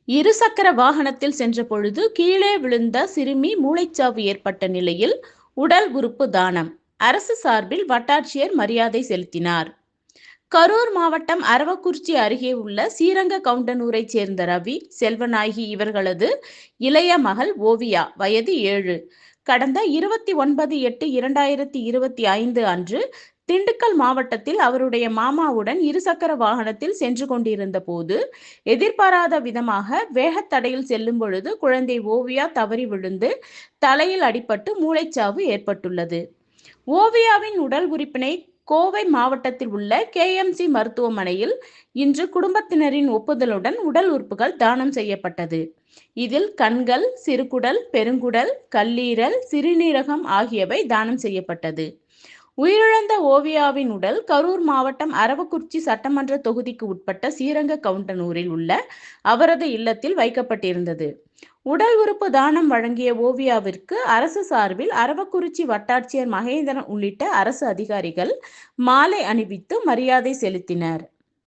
இருசக்கர வாகனத்தில் சென்ற பொழுது கீழே விழுந்த சிறுமி மூளைச்சாவு ஏற்பட்ட நிலையில் உடல் உறுப்பு தானம். அரசு சார்பில் வட்டாட்சியர் மரியாதை செலுத்தினார். கரூர் மாவட்டம் அரவக்குறிச்சி அருகே உள்ள ஸ்ரீரங்க கவுண்டனூரைச் சேர்ந்த ரவி, செல்வநாயகி இவர்களது இளைய மகள் ஓவியா, வயது 7, கடந்த 29/8/2025 அன்று திண்டுக்கல் மாவட்டத்தில் அவருடைய மாமாவுடன் இருசக்கர வாகனத்தில் சென்று கொண்டிருந்த போது எதிர்பாராத விதமாக வேகத்தடையில் செல்லும் பொழுது குழந்தை ஓவியா தவறி விழுந்து தலையில் அடிபட்டு மூளைச்சாவு ஏற்பட்டுள்ளது. ஓவியாவின் உடல் உறுப்பினை கோவை மாவட்டத்தில் உள்ள KMC மருத்துவமனையில் இன்று குடும்பத்தினரின் ஒப்புதலுடன் உடல் உறுப்புகள் தானம் செய்யப்பட்டது. இதில் கண்கள், சிறுகுடல், பெருங்குடல், கல்லீரல், சிறுநீரகம் ஆகியவை தானம் செய்யப்பட்டது. உயிரிழந்த ஓவியாவின் உடல் கரூர் மாவட்டம் அரவக்குறிச்சி சட்டமன்ற தொகுதிக்கு உட்பட்ட ஸ்ரீரங்க கவுண்டனூரில் உள்ள அவரது இல்லத்தில் வைக்கப்பட்டிருந்தது. உடல் உறுப்பு தானம் வழங்கிய ஓவியாவிற்கு அரசு சார்பில் அரவக்குறிச்சி வட்டாட்சியர் மகேந்திரன் உள்ளிட்ட அரசு அதிகாரிகள் மாலை அணிவித்து மரியாதை செலுத்தினர்.